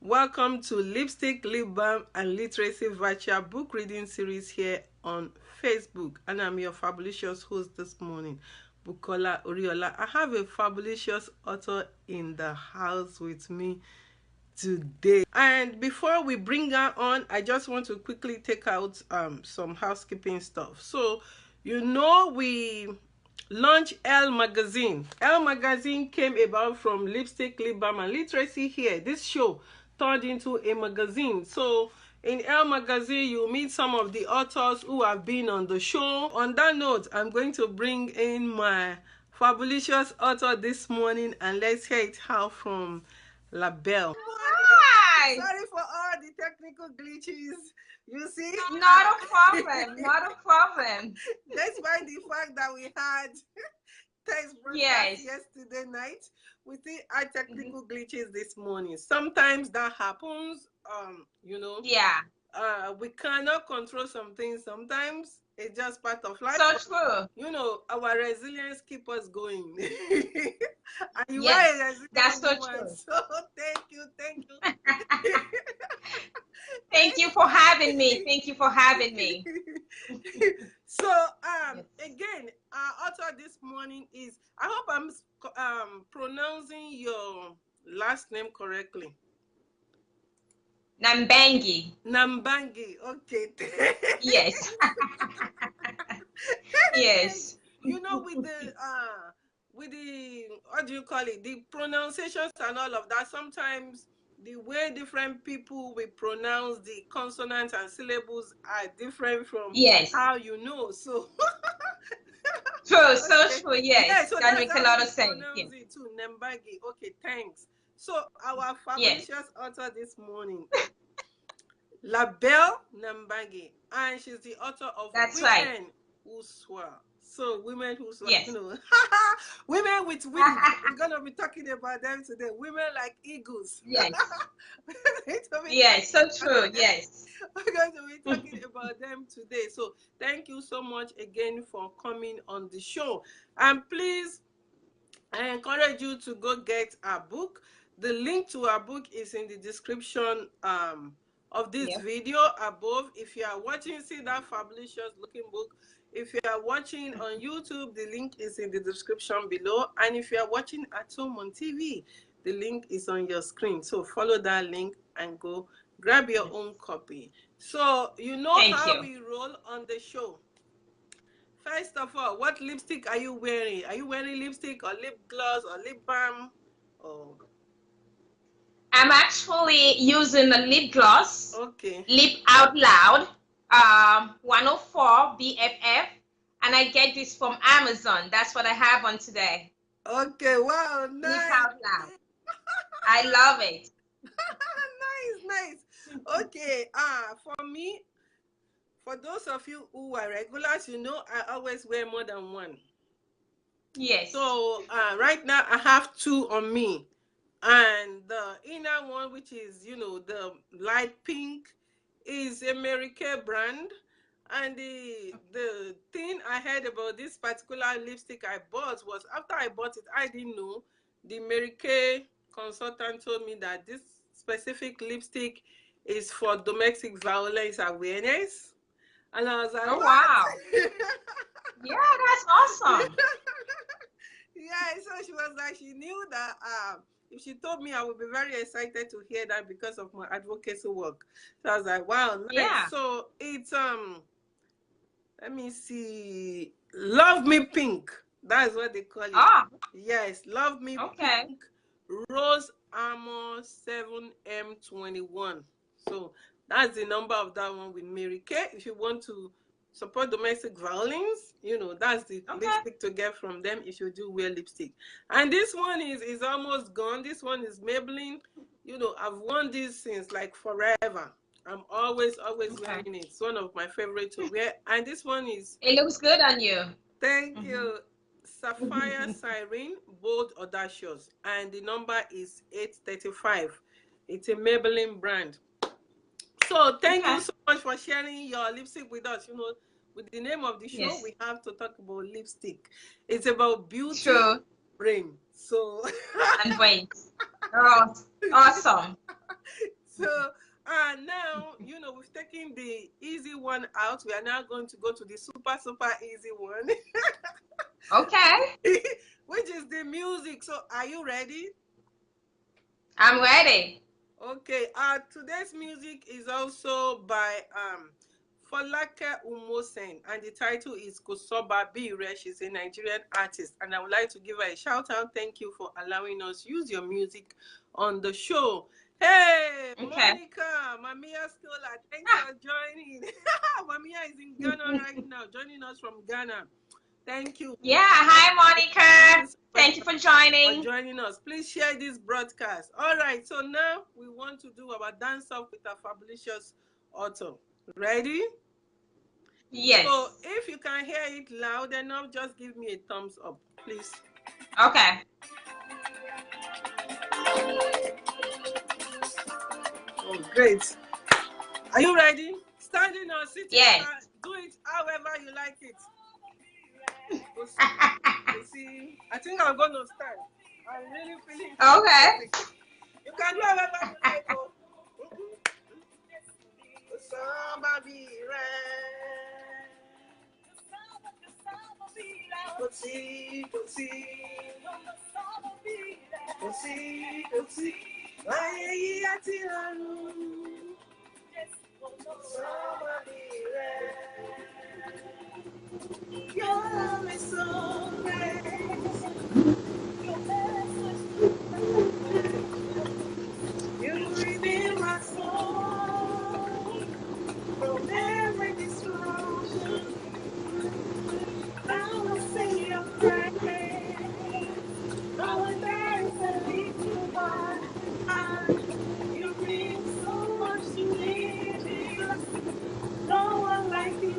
Welcome to Lipstick, Lip Balm and Literacy virtual book reading series here on Facebook. And I'm your fabulous host this morning, Bukola Oriola. I have a fabulous author in the house with me today. And before we bring her on, I just want to quickly take out some housekeeping stuff. So, we launched Elle Magazine. Elle Magazine came about from Lipstick, Lip Balm and Literacy here. This show turned into a magazine. So in Elle Magazine, you meet some of the authors who have been on the show. On that note, I'm going to bring in my fabulous author this morning, and let's hear it out from LaBelle. Hi! Sorry for all the technical glitches. You see? Not a problem. Not a problem. Despite the fact that we had test broadcast yesterday night, we still had technical glitches this morning. Sometimes that happens. Yeah. We cannot control some things. Sometimes it's just part of life. So true. Our resilience keeps us going. And you Yes, are a resilient that's so woman. true. So thank you. Thank you for having me. Thank you for having me. So again, our author this morning is, I hope I'm pronouncing your last name correctly. Nambangi. Nambangi. Okay. Yes. Yes. With the what do you call it? The pronunciations and all of that, sometimes the way different people will pronounce the consonants and syllables are different from how you know. So true, so true, yes. Yeah, so that makes a lot of sense. Pronounce it too, Nambangi. Okay, thanks. So our fabulous author this morning, LaBelle Nambangi, and she's the author of Women Who Soar. So Women Who Soar, women with wings. We're gonna be talking about them today. Women like eagles. Yes. Yes, so true. Yes. We're going to be talking about them today. So thank you so much again for coming on the show. And please, I encourage you to go get our book. The link to our book is in the description of this video above. If you are watching, see that fabulous looking book. If you are watching on YouTube, the link is in the description below. And if you are watching at home on TV, the link is on your screen. So follow that link and go grab your own copy. So how we roll on the show. First of all, what lipstick are you wearing? Are you wearing lipstick or lip gloss or lip balm? Oh. I'm actually using a lip gloss. Okay. Lip Out Loud. 104 BFF, and I get this from Amazon. That's what I have on today. Okay, wow, nice. Lip Out Loud. I love it. Nice. Okay, for me, for those of you who are regulars, I always wear more than one. Yes. So right now I have two on me, and the inner one, which is the light pink, is a Mary Kay brand. And the thing I heard about this particular lipstick I bought was, after I bought it, I didn't know. The Mary Kay consultant told me that this specific lipstick is for domestic violence awareness. And I was like, oh, wow. Yeah, that's awesome. Yeah, so she was like, she knew that if she told me, I would be very excited to hear that because of my advocacy work. So I was like, wow, nice. Yeah. So it's let me see, Love Me Pink. That's what they call it. Oh. Yes, Love Me Pink. Rose Armor 7M21. So that's the number of that one with Mary Kay. If you want to support domestic violence, that's the lipstick to get from them if you do wear lipstick. And this one is almost gone. This one is Maybelline. I've worn this since like forever. I'm always wearing it. It's one of my favorite to wear. And this one is, it looks good on you. Thank you. Sapphire Siren Bold Audacious, and the number is 835. It's a Maybelline brand. So thank you so much for sharing your lipstick with us. With the name of the show, we have to talk about lipstick. It's about beauty, brain. So and brain. Oh, awesome. So now, we've taken the easy one out. We are now going to go to the super, super easy one, Okay. which is the music. So are you ready? I'm ready. Okay. Today's music is also by Folake Umosen, and the title is Kosobabire. She's a Nigerian artist, and I would like to give her a shout out. Thank you for allowing us use your music on the show. Hey, Okay. Monica, Mamia Stola, thanks Ah. for joining. Mamia is in Ghana right now, joining us from Ghana. Thank you. Yeah. Hi, Thank Monica. you so much Thank you for for joining. joining us. Please share this broadcast. All right, so now we want to do our dance off with our fabulous author. Ready? So Yes. if you can hear it loud enough, just give me a thumbs up, please. Okay. Oh, great. Are you ready? Standing or sitting, you Yes. can do it however you like it. You see, I think I'm going to stand. I'm really feeling Okay. music. You can do however you like. Oh. Somebody your love is so great. You redeem my soul from every destruction. I will sing your praise. I will dance and lift you high. You bring so much to me, Jesus. No one like you.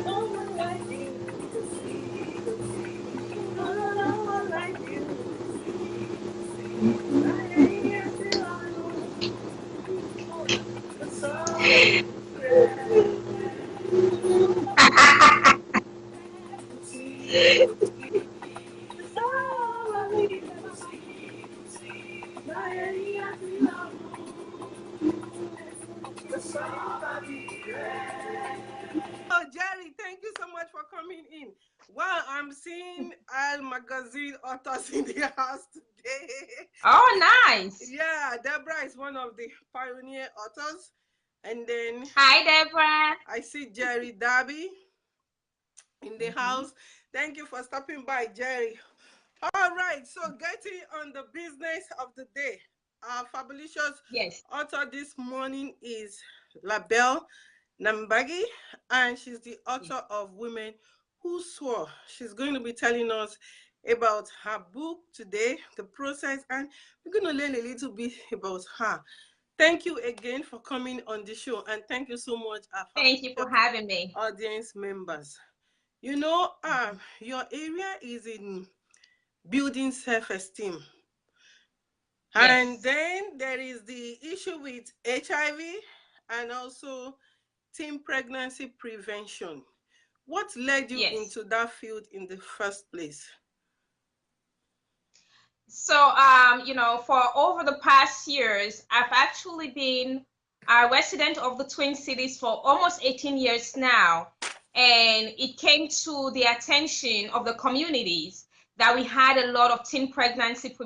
No one like you. To see, to see. No one like you. To see, to see. I ain't here till I know. It's all to see, to see. It's all I need to see, to see. I ain't here till I know. It's all I need. Oh, Jerry, thank you so much for coming in. Wow, I'm seeing Al Magazine authors in the house today. Oh, nice. Yeah, Deborah is one of the pioneer authors. And then Hi, Deborah. I see Jerry Darby in the Mm-hmm. house. Thank you for stopping by, Jerry. All right, so getting on the business of the day. Our fabulous Yes. author this morning is LaBelle Nambangi, and she's the Yes. author of Women Who Soar. She's going to be telling us about her book today, the process, and we're going to learn a little bit about her. Thank you again for coming on the show, and thank you so much, our Thank you for fabulous having me. audience members. Mhm. Your area is in building self-esteem. And Yes. then there is the issue with HIV and also teen pregnancy prevention. What led you Yes. into that field in the first place? So, for over the past years, I've actually been a resident of the Twin Cities for almost 18 years now. And it came to the attention of the communities that we had a lot of teen pregnancy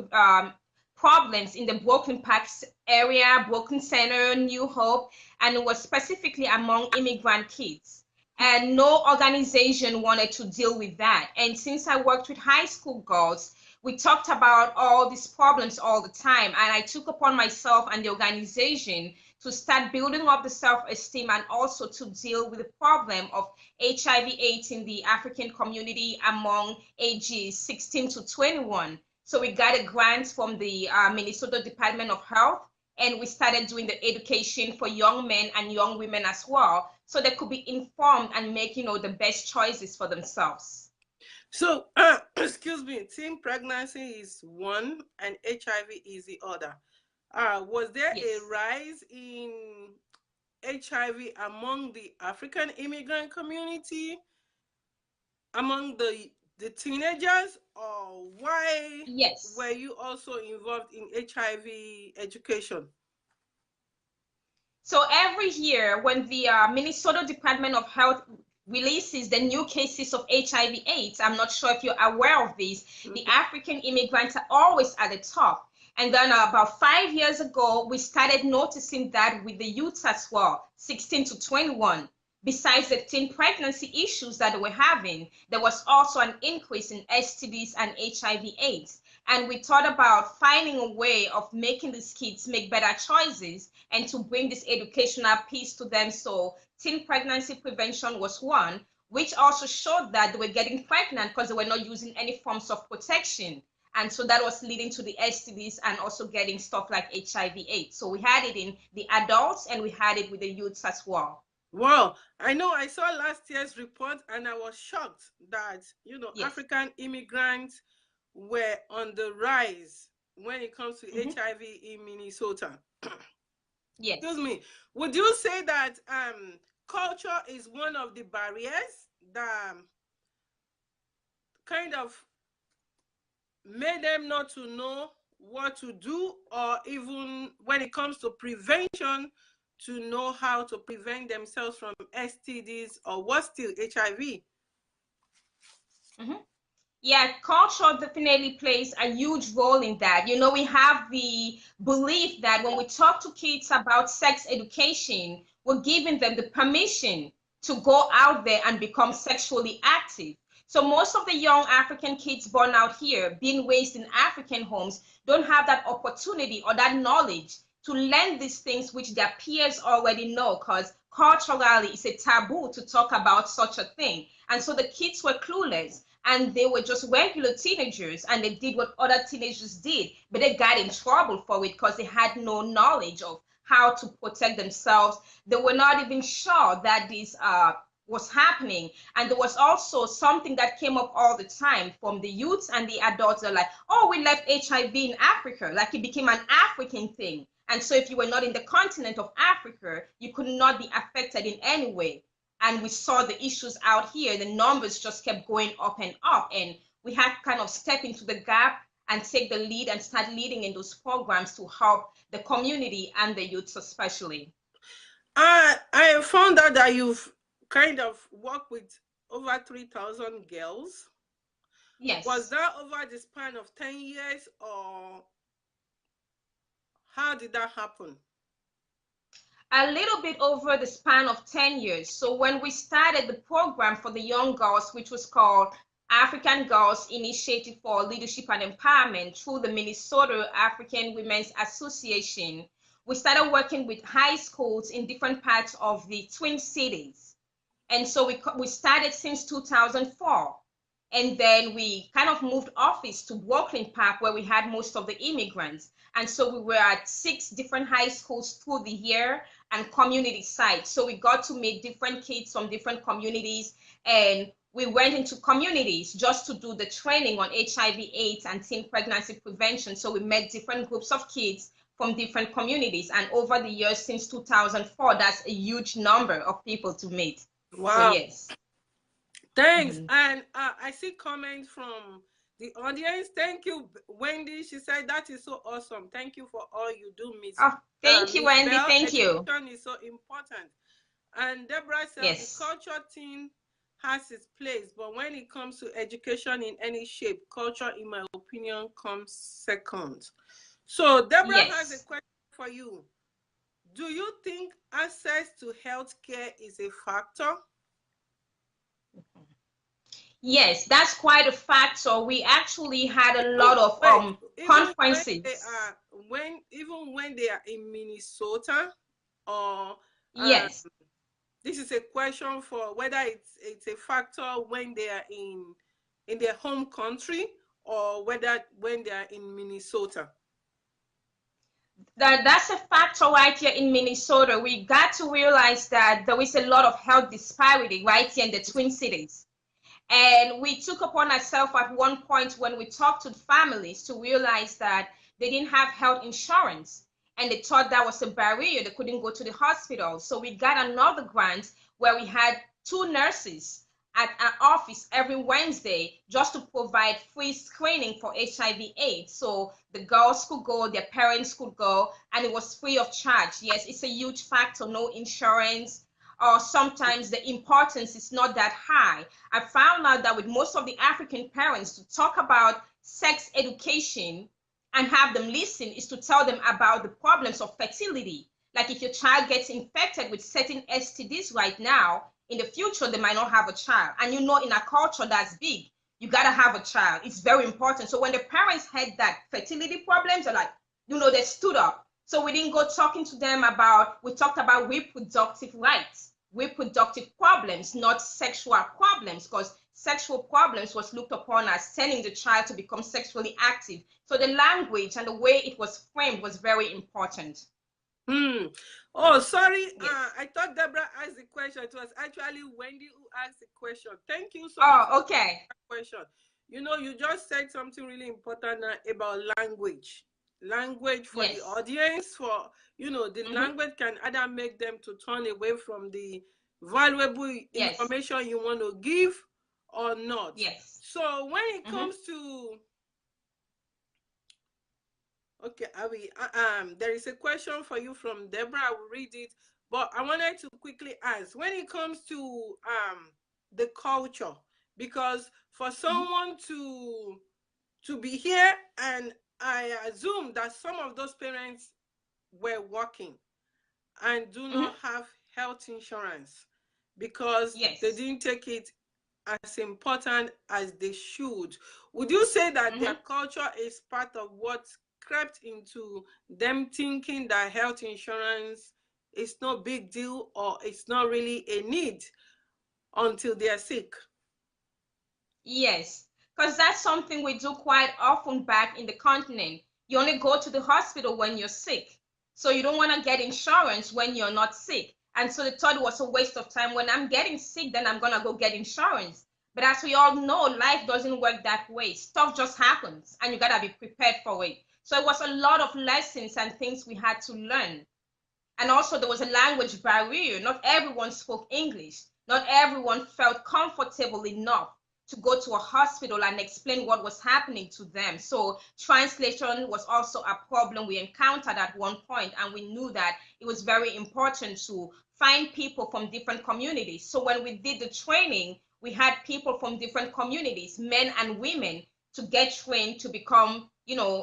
problems in the Brooklyn Park area, Brooklyn Center, New Hope, and it was specifically among immigrant kids. And no organization wanted to deal with that. And since I worked with high school girls, we talked about all these problems all the time, and I took upon myself and the organization to start building up the self-esteem and also to deal with the problem of HIV/AIDS in the African community among ages 16 to 21. So we got a grant from the Minnesota Department of Health, and we started doing the education for young men and young women as well, so they could be informed and make the best choices for themselves. So, excuse me, teen pregnancy is one and HIV is the other. Was there a Yes. rise in HIV among the African immigrant community, among the the teenagers, or why were Yes. you also involved in HIV education? So every year when the Minnesota Department of Health releases the new cases of HIV/AIDS, I'm not sure if you're aware of this, the African immigrants are always at the top. And then about 5 years ago, we started noticing that with the youth as well, 16 to 21. Besides the teen pregnancy issues that we're having, there was also an increase in STDs and HIV/AIDS. And we thought about finding a way of making these kids make better choices and to bring this educational piece to them. So teen pregnancy prevention was one, which also showed that they were getting pregnant because they were not using any forms of protection. And so that was leading to the STDs and also getting stuff like HIV/AIDS. So we had it in the adults and we had it with the youths as well. Wow, I know I saw last year's report and I was shocked that, Yes. African immigrants were on the rise when it comes to Mm-hmm. HIV in Minnesota. Yes. Excuse me. Would you say that culture is one of the barriers that kind of made them not to know what to do, or even when it comes to prevention, to know how to prevent themselves from STDs or what still HIV? Mm-hmm. Yeah, culture definitely plays a huge role in that. We have the belief that when we talk to kids about sex education, we're giving them the permission to go out there and become sexually active. So most of the young African kids born out here, being raised in African homes, don't have that opportunity or that knowledge to learn these things which their peers already know, because culturally it's a taboo to talk about such a thing. And so the kids were clueless and they were just regular teenagers and they did what other teenagers did, but they got in trouble for it because they had no knowledge of how to protect themselves. They were not even sure that this was happening. And there was also something that came up all the time from the youths and the adults. They're like, oh, we left HIV in Africa. Like it became an African thing. And so if you were not in the continent of Africa, you could not be affected in any way. And we saw the issues out here. The numbers just kept going up and up. And we had to kind of step into the gap and take the lead and start leading in those programs to help the community and the youths especially. I found out that you've kind of worked with over 3,000 girls. Yes. Was that over the span of 10 years, or how did that happen? A little bit over the span of 10 years. So when we started the program for the young girls, which was called African Girls Initiative for Leadership and Empowerment through the Minnesota African Women's Association, we started working with high schools in different parts of the Twin Cities. And so we started since 2004. And then we kind of moved office to Brooklyn Park, where we had most of the immigrants. And so we were at 6 different high schools through the year and community sites. So we got to meet different kids from different communities, and we went into communities just to do the training on HIV/AIDS and teen pregnancy prevention. So we met different groups of kids from different communities. And over the years since 2004, that's a huge number of people to meet. Wow. So yes. Thanks. And I see comments from the audience. Thank you, Wendy. She said that is so awesome. Thank you for all you do, Miss. Oh, thank you, Wendy. Bell. Thank you. Education is so important. And Deborah said Yes. the culture team has its place, but when it comes to education in any shape, culture, in my opinion, comes second. So Deborah has a question for you. Do you think access to healthcare is a factor? Yes, that's quite a factor. We actually had a lot of conferences. Even when they are in Minnesota, or yes, this is a question for whether it's a factor when they are in their home country, or whether when they are in Minnesota. That's a factor right here in Minnesota. We got to realize that there is a lot of health disparity right here in the Twin Cities. And we took upon ourselves at one point when we talked to families to realize that they didn't have health insurance and they thought that was a barrier. They couldn't go to the hospital. So we got another grant where we had 2 nurses at our office every Wednesday just to provide free screening for HIV/AIDS. So the girls could go, their parents could go, and it was free of charge. Yes, it's a huge factor, no insurance, or sometimes the importance is not that high. I found out that with most of the African parents, to talk about sex education and have them listen is to tell them about the problems of fertility. Like if your child gets infected with certain STDs right now, in the future, they might not have a child. And in our culture, that's big. You got to have a child. It's very important. So when the parents had that fertility problems, they're like, they stood up. So we didn't go talking to them we talked about reproductive rights, reproductive problems, not sexual problems, because sexual problems was looked upon as sending the child to become sexually active. So the language and the way it was framed was very important. Oh, sorry. Yes. I thought Deborah asked the question. It was actually Wendy who asked the question. Thank you so much Oh, okay. for that question. You just said something really important now about language. Language for the audience, for the language can either make them to turn away from the valuable information you want to give or not. Yes. So when it comes to okay, there is a question for you from Deborah. I will read it, but I wanted to quickly ask when it comes to the culture, because for someone to be here, and I assume that some of those parents were working and do not have health insurance because they didn't take it as important as they should. Would you say that their culture is part of what crept into them thinking that health insurance is no big deal, or it's not really a need until they are sick? Yes, because that's something we do quite often back in the continent. You only go to the hospital when you're sick. So you don't want to get insurance when you're not sick. And so they thought it was a waste of time. When I'm getting sick, then I'm going to go get insurance. But as we all know, life doesn't work that way. Stuff just happens and you got to be prepared for it. So it was a lot of lessons and things we had to learn. And also there was a language barrier. Not everyone spoke English. Not everyone felt comfortable enough to go to a hospital and explain what was happening to them. So translation was also a problem we encountered at one point, and we knew that it was very important to find people from different communities. So when we did the training, we had people from different communities, men and women, to get trained to become,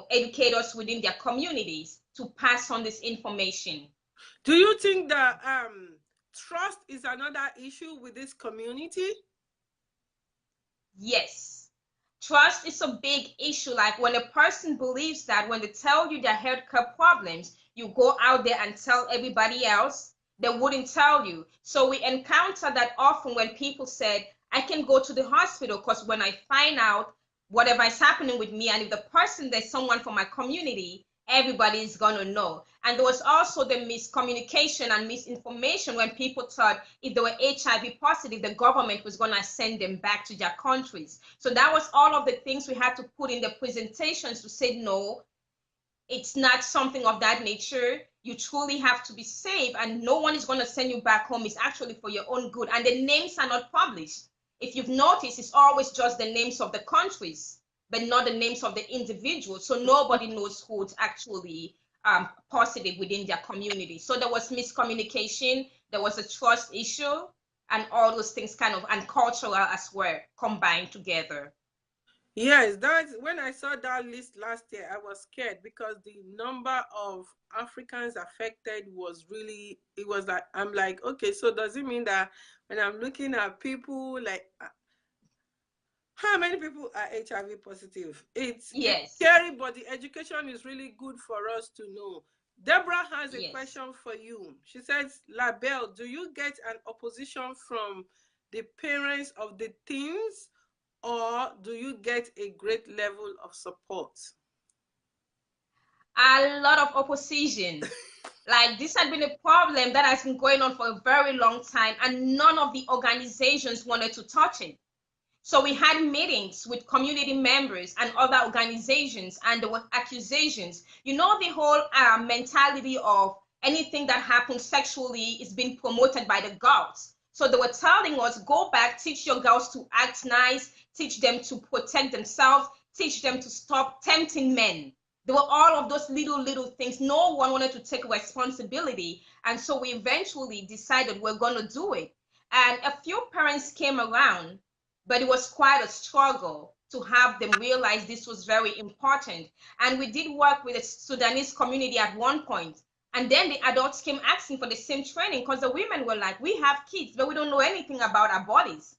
educators within their communities to pass on this information. Do you think that trust is another issue with this community? Yes. Trust is a big issue. Like when a person believes that when they tell you their healthcare problems, you go out there and tell everybody else, they wouldn't tell you. So we encounter that often when people said, I can go to the hospital because when I find out whatever is happening with me, and if the person, there's someone from my community, everybody is going to know. And there was also the miscommunication and misinformation when people thought if they were HIV positive, the government was going to send them back to their countries. So that was all of the things we had to put in the presentations to say, no, it's not something of that nature. You truly have to be safe, and no one is going to send you back home. It's actually for your own good. And the names are not published. If you've noticed, it's always just the names of the countries, but not the names of the individuals. So nobody knows who's actually positive within their community. So there was miscommunication, there was a trust issue, and all those things and cultural as well combined together. Yes, that's when I saw that list last year, I was scared because the number of Africans affected was really, it was like, I'm like, okay, so does it mean that when I'm looking at people, like, how many people are HIV positive? It's scary, but the education is really good for us to know. Deborah has a question for you. She says, LaBelle, do you get an opposition from the parents of the teens, or do you get a great level of support? A lot of opposition. Like this had been a problem that has been going on for a very long time, and none of the organizations wanted to touch it. So we had meetings with community members and other organizations, and there were accusations. The whole mentality of anything that happens sexually is being promoted by the girls. So they were telling us, go back, teach your girls to act nice, teach them to protect themselves, teach them to stop tempting men. There were all of those little things. No one wanted to take responsibility. And so we eventually decided we're going to do it. And a few parents came around, but it was quite a struggle to have them realize this was very important. And we did work with the Sudanese community at one point. And then the adults came asking for the same training because the women were like, we have kids, but we don't know anything about our bodies.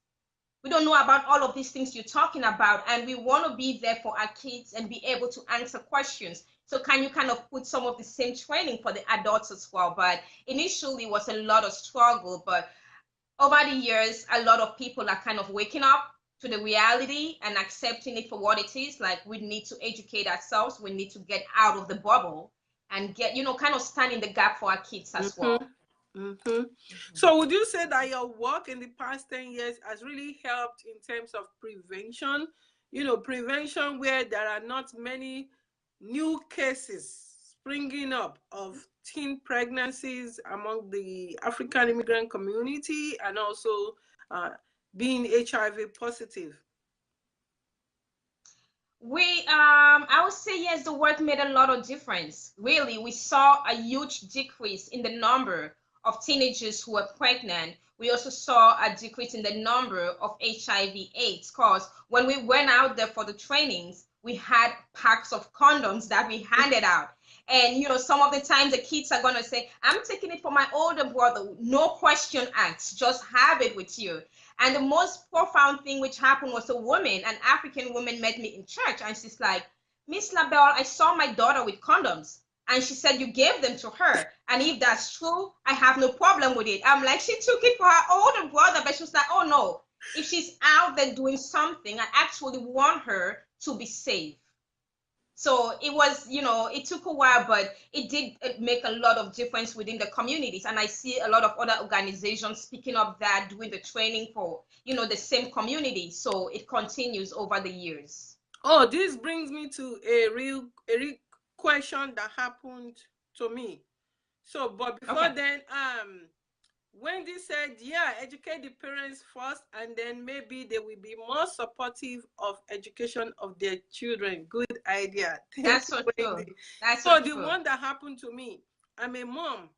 We don't know about all of these things you're talking about, and we want to be there for our kids and be able to answer questions. So can you kind of put some of the same training for the adults as well? But initially it was a lot of struggle, but over the years, a lot of people are kind of waking up to the reality and accepting it for what it is. Like, we need to educate ourselves. We need to get out of the bubble and get, kind of stand in the gap for our kids as well. So would you say that your work in the past 10 years has really helped in terms of prevention? Prevention where there are not many new cases springing up of teen pregnancies among the African immigrant community, and also being HIV positive. I would say yes, the work made a lot of difference. Really, we saw a huge decrease in the number of teenagers who were pregnant. We also saw a decrease in the number of HIV/AIDS, because when we went out there for the trainings, we had packs of condoms that we handed out. And some of the times the kids are gonna say, I'm taking it for my older brother. No question asked, just have it with you. And the most profound thing which happened was a woman, an African woman, met me in church, and she's like, Miss LaBelle, I saw my daughter with condoms. And she said, you gave them to her. And if that's true, I have no problem with it. I'm like, she took it for her older brother, but she was like, oh no, if she's out there doing something, I actually want her to be safe. So it was, it took a while, but it did make a lot of difference within the communities. And I see a lot of other organizations picking up that, doing the training for, the same community. So it continues over the years. Oh, this brings me to a real question that happened to me. So, but before then, Wendy said, yeah, educate the parents first, and then maybe they will be more supportive of education of their children. Good idea. That's so true. That's so the one that happened to me, I'm a mom,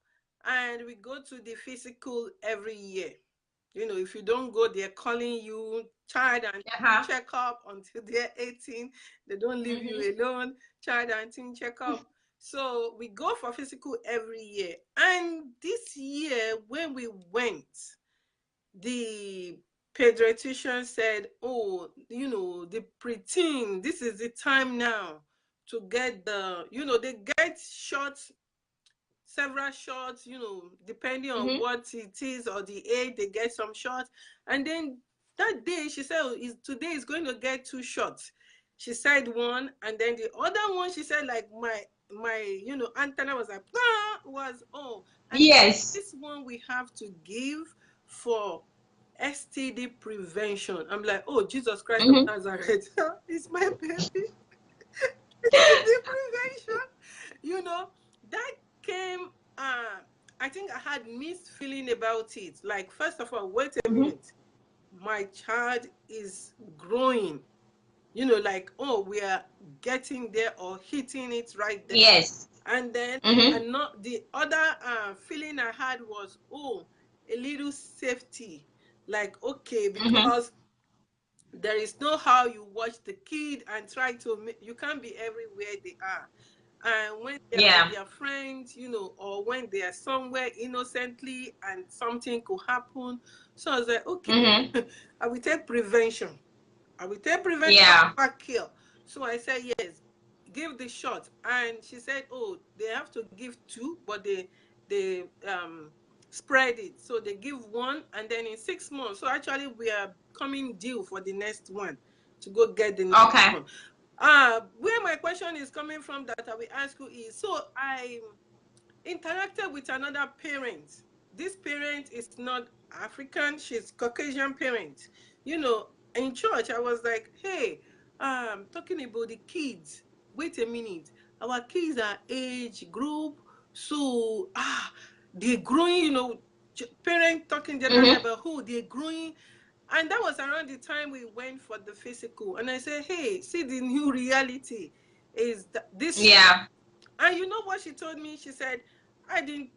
and we go to the physical every year. If you don't go, they're calling you child and teen checkup until they're 18. They don't leave you alone. Child and teen checkup. So we go for physical every year. And this year, when we went, the pediatrician said, oh, the preteen, this is the time now to get they get shots, several shots, depending on what it is or the age, they get some shots. And then that day she said, today is going to get 2 shots. She said one, and then the other one, she said, like, my antenna was like, and yes, this one we have to give for STD prevention. I'm like, oh, Jesus Christ of Nazareth, it's my baby. STD prevention, that came, I think I had mixed feeling about it. Like, first of all, wait a minute, my child is growing, like, oh, we are getting there or hitting it right there. Yes. And then and not the other feeling I had was, oh, a little safety, like, okay, because there is no how you watch the kid and try to you can't be everywhere they are. And when they're with their friends, or when they are somewhere innocently and something could happen. So I was like, okay, I will take prevention. I will take prevention over kill. So I said, yes, give the shot. And she said, oh, they have to give 2, but they spread it. So they give 1, and then in 6 months. So actually we are coming due for the next one to go get the next one. Where my question is coming from that I will ask you is, so I interacted with another parent. This parent is not African, she's Caucasian parent. In church, I was like, hey, talking about the kids. Wait a minute. Our kids are age group, so they're growing, parents talking generally about who they're growing. And that was around the time we went for the physical. And I said, hey, see, the new reality is this. Yeah. And you know what she told me? She said, I didn't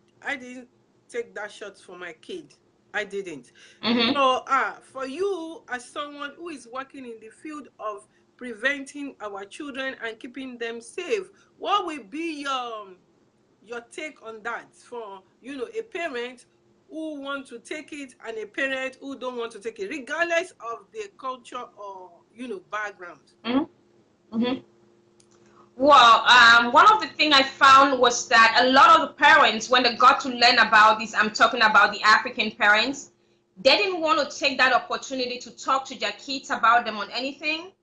take that shot for my kid. I didn't. So for you as someone who is working in the field of preventing our children and keeping them safe, what will be your take on that for, you know, a parent who want to take it and a parent who don't want to take it, regardless of their culture or, you know, background? Well, one of the things I found was that a lot of the parents, when they got to learn about this, I'm talking about the African parents, they didn't want to take that opportunity to talk to their kids about them on anything.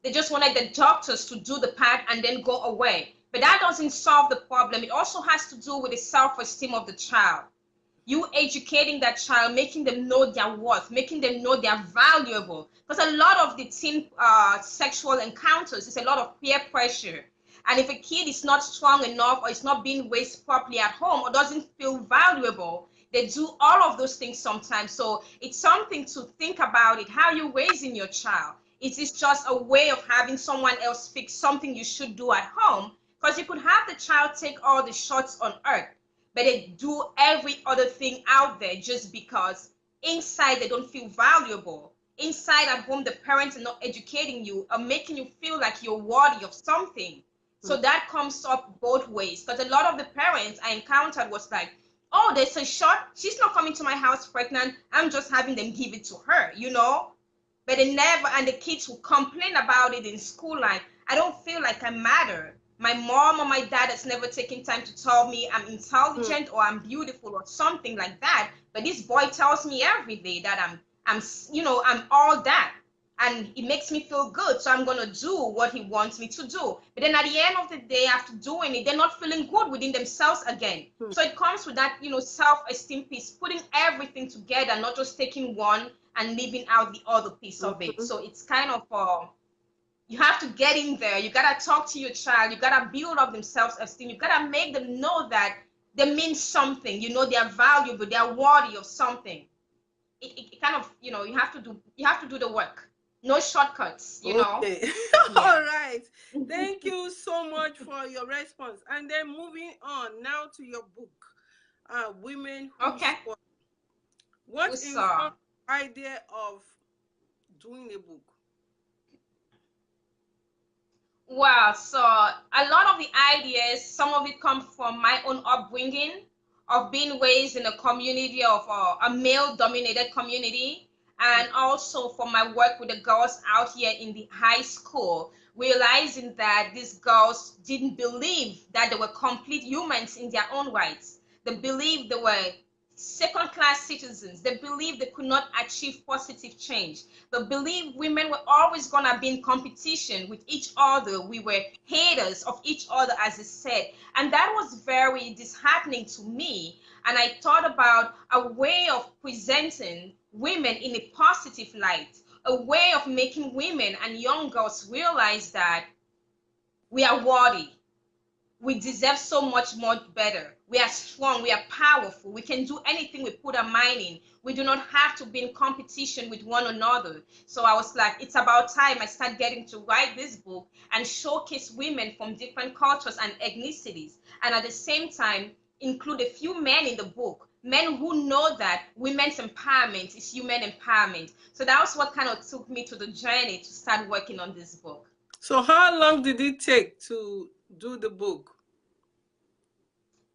They just wanted the doctors to do the part and then go away. But that doesn't solve the problem. It also has to do with the self-esteem of the child. You educating that child, making them know their worth, making them know they're valuable. Because a lot of the teen sexual encounters is a lot of peer pressure. And if a kid is not strong enough or is not being raised properly at home or doesn't feel valuable, they do all of those things sometimes. So it's something to think about it. How you're raising your child. Is this just a way of having someone else fix something you should do at home? Because you could have the child take all the shots on earth, but they do every other thing out there just because inside they don't feel valuable. Inside at home, the parents are not educating you or making you feel like you're worthy of something. So that comes up both ways. Because a lot of the parents I encountered was like, oh, there's a shot. She's not coming to my house pregnant. I'm just having them give it to her, you know? But they never, and the kids will complain about it in school like, I don't feel like I matter. My mom or my dad has never taken time to tell me I'm intelligent or I'm beautiful or something like that. But this boy tells me every day that I'm all that. And it makes me feel good. So I'm going to do what he wants me to do. But then at the end of the day, after doing it, they're not feeling good within themselves again. So it comes with that, you know, self-esteem piece, putting everything together, not just taking one and leaving out the other piece of it. So it's kind of, you have to get in there. You got to talk to your child. You got to build up their self-esteem. You got to make them know that they mean something. You know, they're valuable. They're worthy of something. It kind of, you know, you have to do the work. No shortcuts, you know. Yeah. All right. Thank you so much for your response. And then moving on now to your book, Women Who Soar. What is the idea of doing a book? Well, so a lot of the ideas, some of it comes from my own upbringing of being raised in a community of a male-dominated community. And also for my work with the girls out here in the high school, realizing that these girls didn't believe that they were complete humans in their own rights. They believed they were second-class citizens. They believed they could not achieve positive change. They believed women were always going to be in competition with each other. We were haters of each other, as it said. And that was very disheartening to me. And I thought about a way of presenting women in a positive light, a way of making women and young girls realize that we are worthy. We deserve so much more better. We are strong. We are powerful. We can do anything we put our mind in. We do not have to be in competition with one another. So I was like, it's about time I start getting to write this book and showcase women from different cultures and ethnicities. And at the same time, include a few men in the book, men who know that women's empowerment is human empowerment. So that was what kind of took me to the journey to start working on this book. So how long did it take to do the book?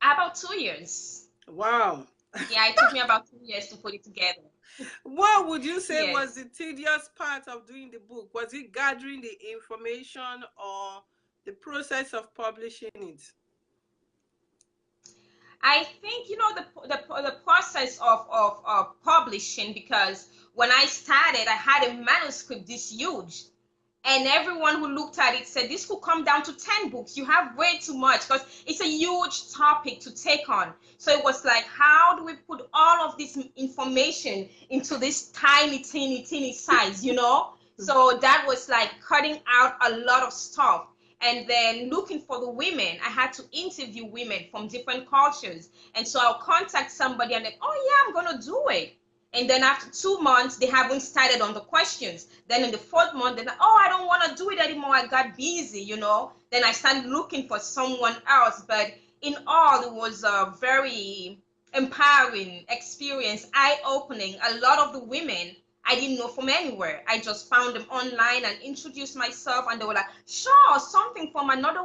About 2 years. Wow. Yeah, it took me about 2 years to put it together. What would you say was the tedious part of doing the book? Was it gathering the information or the process of publishing it? I think, you know, the process of publishing, because when I started, I had a manuscript this huge. And everyone who looked at it said, this could come down to 10 books. You have way too much, because it's a huge topic to take on. So it was like, how do we put all of this information into this tiny, teeny size, you know? So that was like cutting out a lot of stuff. And then looking for the women, I had to interview women from different cultures. And so I'll contact somebody and like, oh yeah, I'm gonna do it. And then after 2 months, they haven't started on the questions. Then in the fourth month, they're like, oh, I don't want to do it anymore. I got busy, you know. Then I started looking for someone else. But in all, it was a very empowering experience, eye-opening. A lot of the women I didn't know from anywhere. I just found them online and introduced myself, and they were like, sure, something from another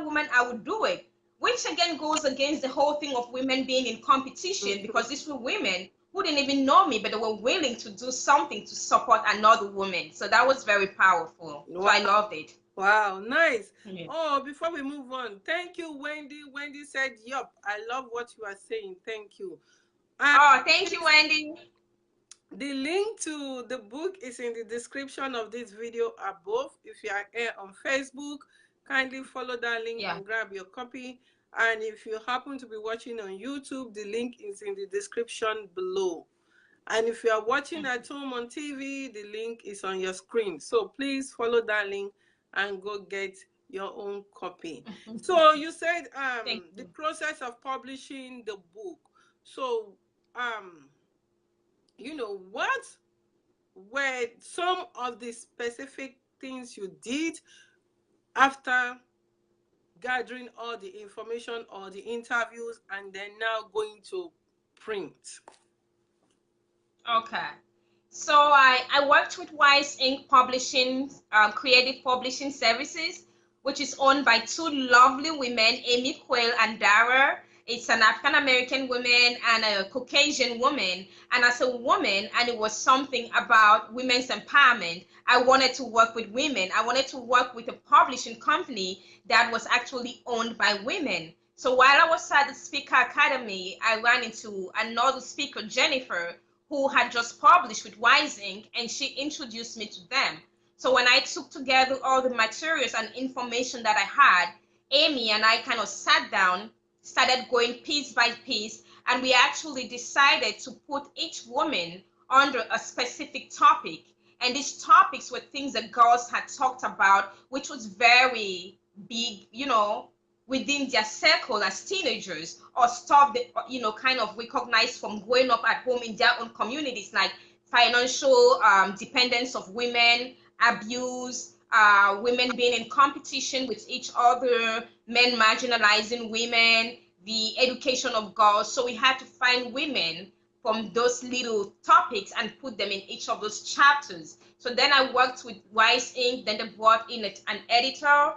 woman, I would do it. Which again goes against the whole thing of women being in competition, because these were women who didn't even know me, but they were willing to do something to support another woman. So that was very powerful. Wow. So I loved it. Wow, nice. Yeah. Oh, before we move on, thank you, Wendy. Wendy said, yup, I love what you are saying. Thank you. Oh, thank you, Wendy. The link to the book is in the description of this video above. If you are here on Facebook, kindly follow that link and grab your copy. And if you happen to be watching on YouTube, the link is in the description below. And if you are watching at home on TV, the link is on your screen. So please follow that link and go get your own copy. So you said the process of publishing the book. So you know, what were some of the specific things you did after gathering all the information or the interviews and then now going to print? Okay. So I worked with Wise Ink Publishing, Creative Publishing Services, which is owned by two lovely women, Amy Quayle and Dara. It's an African American woman and a Caucasian woman. And as a woman, and it was something about women's empowerment, I wanted to work with women. I wanted to work with a publishing company that was actually owned by women. So while I was at the Speaker Academy, I ran into another speaker, Jennifer, who had just published with Wise Ink, and she introduced me to them. So when I took together all the materials and information that I had, Amy and I kind of sat down, started going piece by piece, and we actually decided to put each woman under a specific topic. And these topics were things that girls had talked about, which was very big, you know, within their circle as teenagers, or stuff that, you know, kind of recognized from growing up at home in their own communities, like financial dependence of women, abuse, women being in competition with each other, men marginalizing women, the education of girls. So we had to find women from those little topics and put them in each of those chapters. So then I worked with Wise Ink, then they brought in an editor.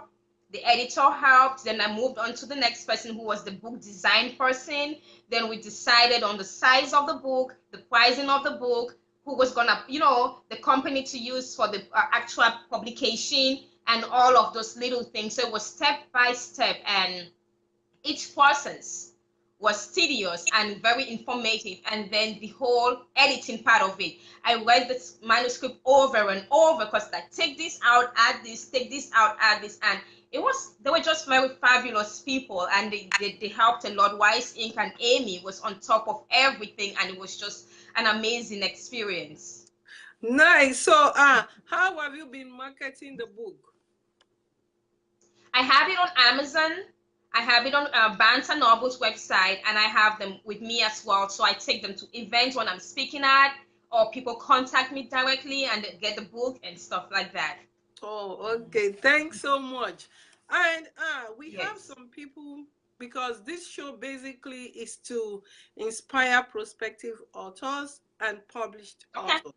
The editor helped. Then I moved on to the next person, who was the book design person. Then we decided on the size of the book, the pricing of the book, who was gonna, you know, the company to use for the actual publication, and all of those little things. So it was step by step, and each process was tedious and very informative. And then the whole editing part of it, I read the manuscript over and over, because like, take this out, add this, take this out, add this. And they were just very fabulous people, and they helped a lot. Wise Ink and Amy was on top of everything, and it was just an amazing experience. Nice. So how have you been marketing the book? I have it on Amazon. I have it on Barnes & Noble's website, and I have them with me as well. So I take them to events when I'm speaking at, or people contact me directly and get the book and stuff like that. Oh, okay. Thanks so much. And we have some people, because this show basically is to inspire prospective authors and published authors.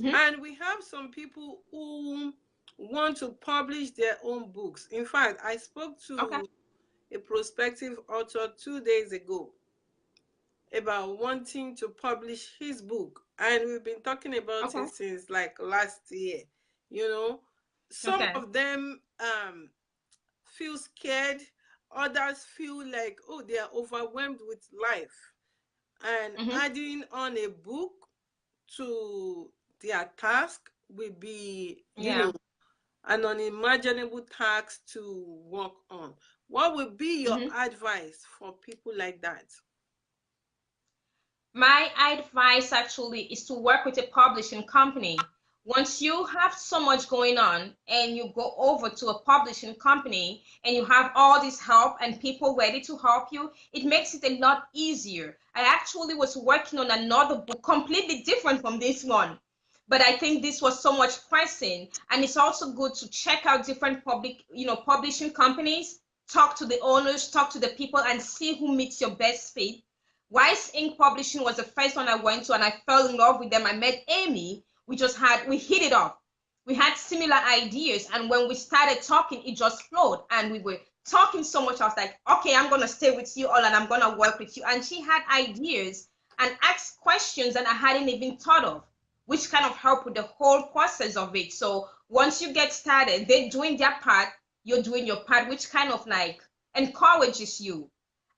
And we have some people who want to publish their own books. In fact, I spoke to a prospective author 2 days ago about wanting to publish his book, and we've been talking about it since like last year. You know, some of them feel scared, others feel like, oh, they are overwhelmed with life, and adding on a book to their task will be, you know, an unimaginable task to work on. What would be your advice for people like that? My advice actually is to work with a publishing company. Once you have so much going on and you go over to a publishing company and you have all this help and people ready to help you, it makes it a lot easier. I actually was working on another book completely different from this one, but I think this was so much pressing, and it's also good to check out different publishing companies, talk to the owners, talk to the people, and see who meets your best fit. Wise Ink Publishing was the first one I went to, and I fell in love with them. I met Amy. We hit it off. We had similar ideas, and when we started talking, it just flowed, and we were talking so much. I was like, okay, I'm gonna stay with you all, and I'm gonna work with you. And she had ideas and asked questions that I hadn't even thought of, which kind of helped with the whole process of it. So once you get started, they're doing their part, you're doing your part, which kind of like encourages you.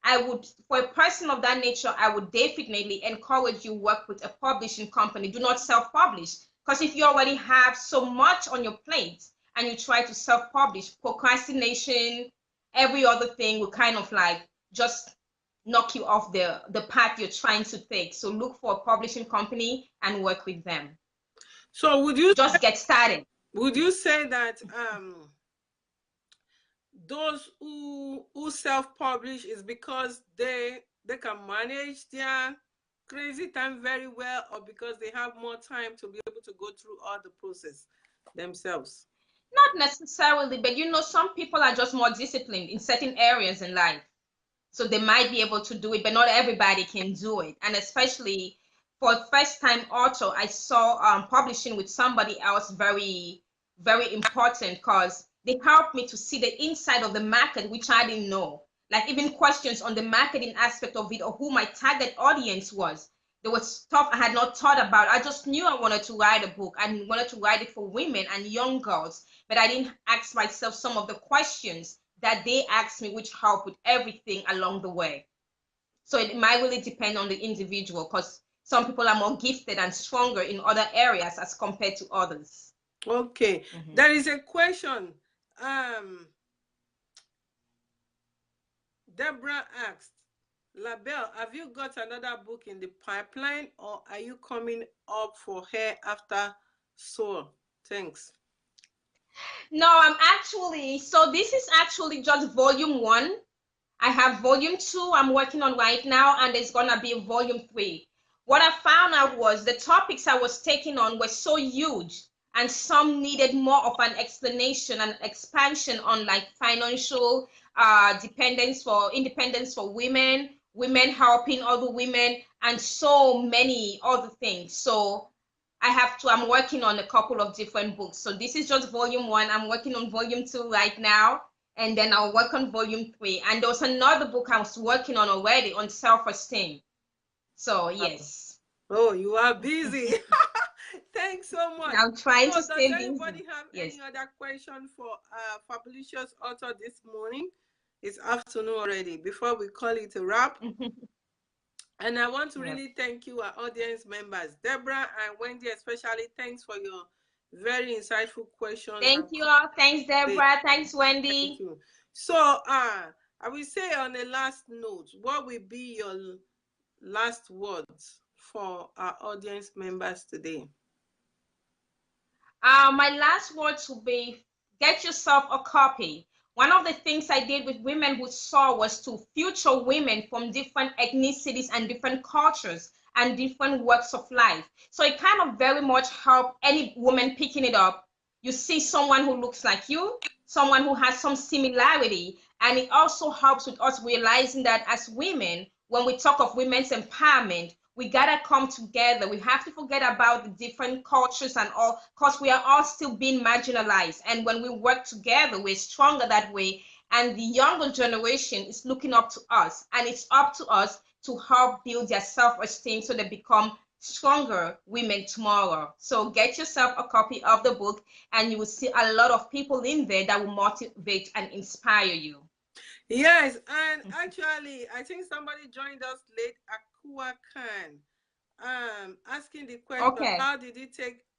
I would, for a person of that nature, I would definitely encourage you work with a publishing company. Do not self-publish, because if you already have so much on your plate and you try to self-publish, procrastination, every other thing will kind of like just knock you off the path you're trying to take. So look for a publishing company and work with them. So would you just get started? Would you say that those who self-publish is because they can manage their crazy time very well, or because they have more time to be able to go through all the process themselves? Not necessarily, but some people are just more disciplined in certain areas in life. So they might be able to do it, but not everybody can do it. And especially for a first-time author, I saw publishing with somebody else very, very important, because they helped me to see the inside of the market, which I didn't know. Like even questions on the marketing aspect of it, or who my target audience was. There was stuff I had not thought about. I just knew I wanted to write a book. I wanted to write it for women and young girls, but I didn't ask myself some of the questions that they asked me, which help with everything along the way. So it might really depend on the individual, because some people are more gifted and stronger in other areas as compared to others. Okay. There is a question. Deborah asked, LaBelle, have you got another book in the pipeline, or are you coming up for her after Soar? Thanks. No, so this is actually just volume 1. I have volume 2 I'm working on right now, and there's gonna be a volume 3. What I found out was the topics I was taking on were so huge, and some needed more of an explanation and expansion on like financial independence for women, women helping other women, and so many other things. So I'm working on a couple of different books. So this is just volume 1. I'm working on volume 2 right now, and then I'll work on volume 3. And there was another book I was working on already on self-esteem. So yes. Oh, you are busy. Thanks so much. I'm trying to stay busy. Does anybody have any other question for Fabulicious author this morning? It's afternoon already, before we call it a wrap. And I want to really thank you, our audience members. Deborah and Wendy especially, thanks for your very insightful questions. Thank you all. Thanks, Deborah. Thanks, Wendy. Thank you. So I will say on a last note, what will be your last words for our audience members today? My last words will be, get yourself a copy. One of the things I did with Women Who Soar was to feature women from different ethnicities and different cultures and different walks of life. So it kind of very much helped any woman picking it up. You see someone who looks like you, someone who has some similarity, and it also helps with us realizing that as women, when we talk of women's empowerment, we gotta come together. We have to forget about the different cultures and all, because we are all still being marginalized. And when we work together, we're stronger that way. And the younger generation is looking up to us, and it's up to us to help build their self-esteem so they become stronger women tomorrow. So get yourself a copy of the book, and you will see a lot of people in there that will motivate and inspire you. Yes, and actually, I think somebody joined us late, Akua Khan, asking the question,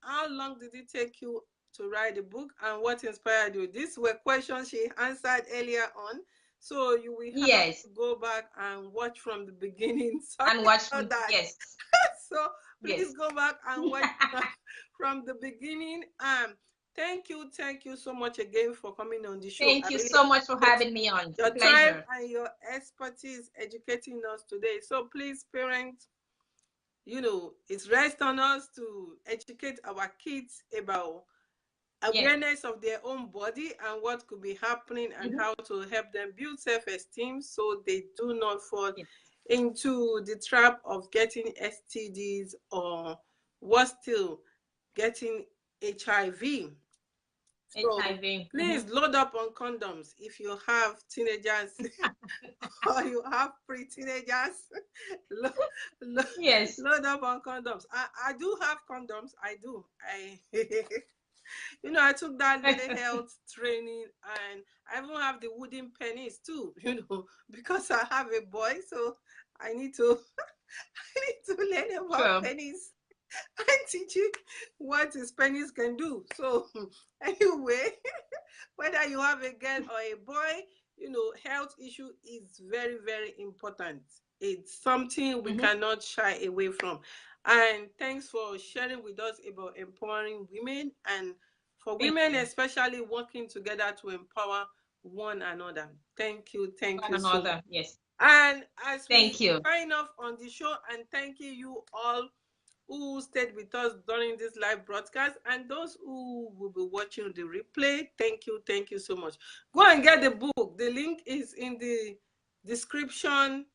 how long did it take you to write the book, and what inspired you? These were questions she answered earlier on. So you will have Yes. to go back and watch from the beginning. Sorry And watch about me. that. Yes. So please Yes. go back and watch from the beginning. Thank you so much again for coming on the show. I Thank you really so much for appreciate having me on. It's a your time pleasure. and your expertise educating us today. So please, parents, it's rest on us to educate our kids about Yes. awareness of their own body and what could be happening and Mm-hmm. how to help them build self-esteem so they do not fall Yes. into the trap of getting STDs or worse still, getting HIV. So HIV. Mm-hmm. please load up on condoms if you have teenagers or you have pre-teenagers. lo- lo- Yes. load up on condoms. I do have condoms. I do. I took that little health training, and I even have the wooden pennies too, because I have a boy, so I need to I need to learn about True. pennies and teach him what his pennies can do. So anyway, whether you have a girl or a boy, health issue is very, very important. It's something we Mm-hmm. cannot shy away from. And thanks for sharing with us about empowering women and for Thank women you. especially working together to empower one another. Thank One you so much. another. Yes. And as we Thank you. sign off on the show, and thank you all who stayed with us during this live broadcast, and those who will be watching the replay, thank you so much. Go and get the book. The link is in the description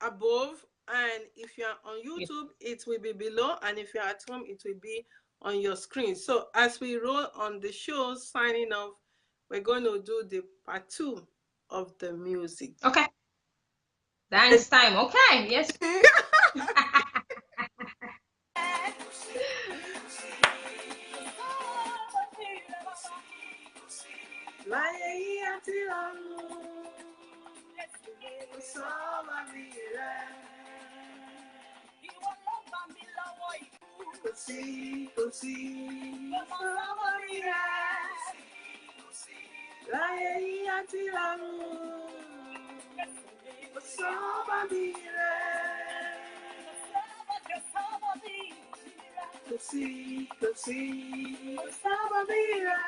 above, and if you're on Yes. YouTube, it will be below, and if you're at home, it will be on your screen. So as we roll on the show, signing off, we're going to do the part 2 of the music. Okay. Dance time. Okay. Yes. Kosobabire.